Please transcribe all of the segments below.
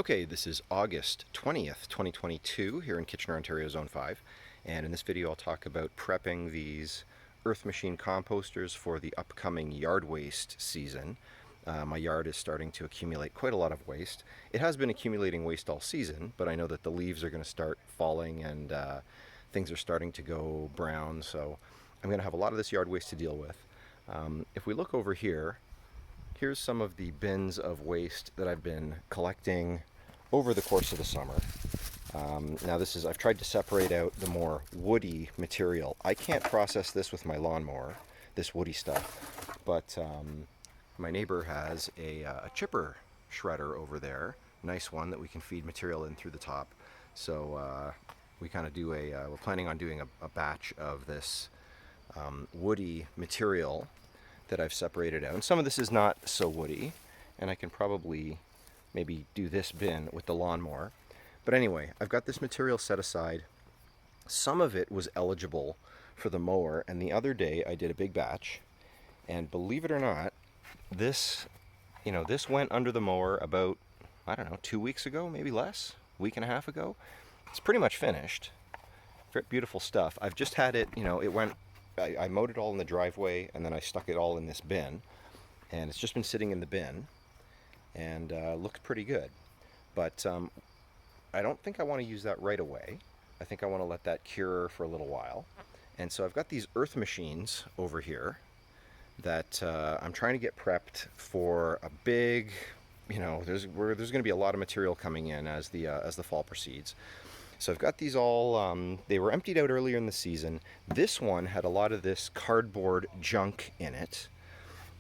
Okay, this is August 20th, 2022 here in Kitchener, Ontario, Zone 5. And in this video I'll talk about prepping these Earth Machine composters for the upcoming yard waste season. My yard is starting to accumulate quite a lot of waste. It has been accumulating waste all season, but I know that the leaves are going to start falling and things are starting to go brown, so I'm going to have a lot of this yard waste to deal with. If we look over here, here's some of the bins of waste that I've been collecting over the course of the summer. Now I've tried to separate out the more woody material. I can't process this with my lawnmower, this woody stuff, but my neighbor has a chipper shredder over there, nice one that we can feed material in through the top. So we kind of we're planning on doing a batch of this woody material that I've separated out. And some of this is not so woody, and I can probably maybe do this bin with the lawnmower. But anyway, I've got this material set aside. Some of it was eligible for the mower, and the other day I did a big batch, and believe it or not, this went under the mower about, I don't know, 2 weeks ago, maybe less, week and a half ago. It's pretty much finished. Very beautiful stuff. I've just had it, I mowed it all in the driveway, and then I stuck it all in this bin, and it's just been sitting in the bin and looked pretty good. But I don't think I want to use that right away. I think I want to let that cure for a little while. And so I've got these Earth Machines over here that I'm trying to get prepped for a big, there's going to be a lot of material coming in as the fall proceeds. So I've got these all, they were emptied out earlier in the season. This one had a lot of this cardboard junk in it.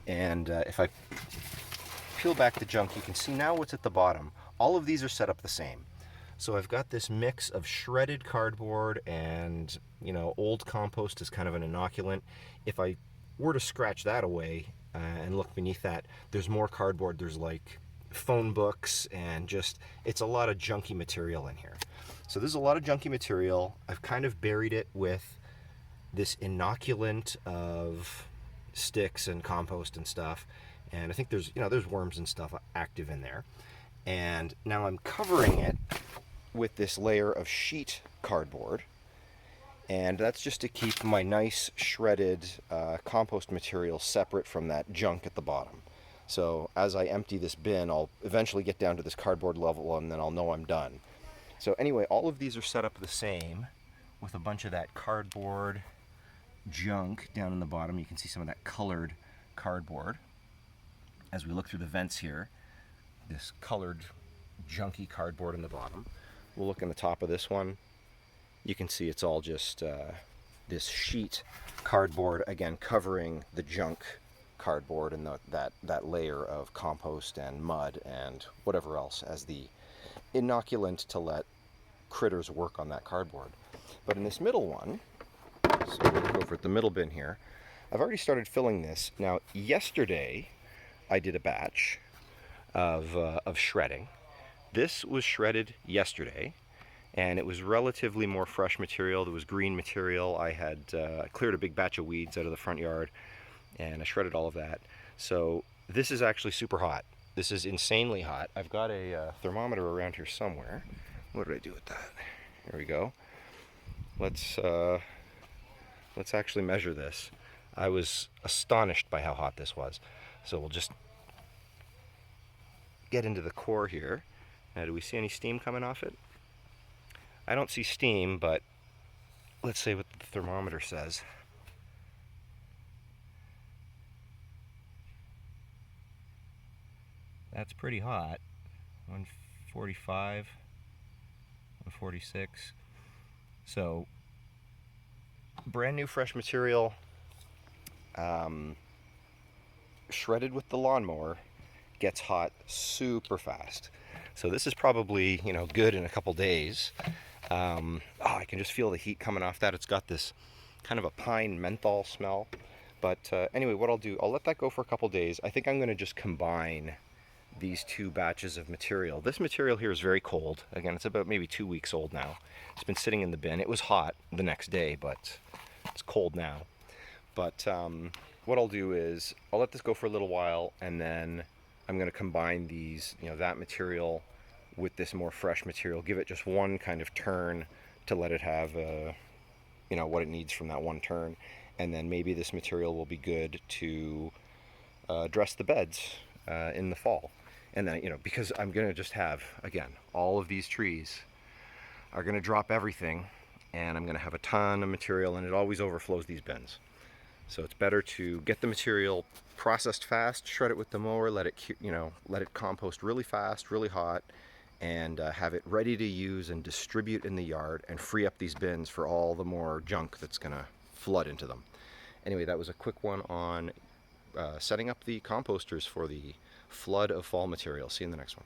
And if I peel back the junk, you can see now what's at the bottom. All of these are set up the same. So I've got this mix of shredded cardboard and, old compost as kind of an inoculant. If I were to scratch that away and look beneath that, there's more cardboard. There's like phone books and it's a lot of junky material in here. So there's a lot of junky material. I've kind of buried it with this inoculant of sticks and compost and stuff. And I think there's worms and stuff active in there. And now I'm covering it with this layer of sheet cardboard. And that's just to keep my nice shredded compost material separate from that junk at the bottom. So as I empty this bin, I'll eventually get down to this cardboard level and then I'll know I'm done. So anyway, all of these are set up the same with a bunch of that cardboard junk down in the bottom. You can see some of that colored cardboard. As we look through the vents here, this colored junky cardboard in the bottom. We'll look in the top of this one. You can see it's all just this sheet cardboard, again, covering the junk cardboard and that layer of compost and mud and whatever else as the inoculant to let critters work on that cardboard. But in this middle one, so we'll look over at the middle bin here, I've already started filling this. Now, yesterday I did a batch of shredding. This was shredded yesterday, and it was relatively more fresh material. There was green material. I had cleared a big batch of weeds out of the front yard, and I shredded all of that. So this is actually super hot. This is insanely hot. I've got a thermometer around here somewhere. What did I do with that? Here we go. Let's actually measure this. I was astonished by how hot this was. So we'll just get into the core here. Now, do we see any steam coming off it? I don't see steam, but let's see what the thermometer says. That's pretty hot. 145, 146. So, brand new fresh material, shredded with the lawnmower, gets hot super fast. So this is probably, good in a couple days. I can just feel the heat coming off that. It's got this kind of a pine menthol smell. But anyway, what I'll do, I'll let that go for a couple days. I think I'm going to just combine these two batches of material. This material here is very cold. Again, it's about maybe 2 weeks old now. It's been sitting in the bin. It was hot the next day, but it's cold now. But what I'll do is I'll let this go for a little while, and then I'm going to combine these, that material with this more fresh material. Give it just one kind of turn to let it have what it needs from that one turn, and then maybe this material will be good to dress the beds in the fall. And then, because I'm going to just have, again, all of these trees are going to drop everything, and I'm going to have a ton of material, and it always overflows these bins. So it's better to get the material processed fast, shred it with the mower, let it compost really fast, really hot, and have it ready to use and distribute in the yard, and free up these bins for all the more junk that's going to flood into them. Anyway, that was a quick one on setting up the composters for the flood of fall material. See you in the next one.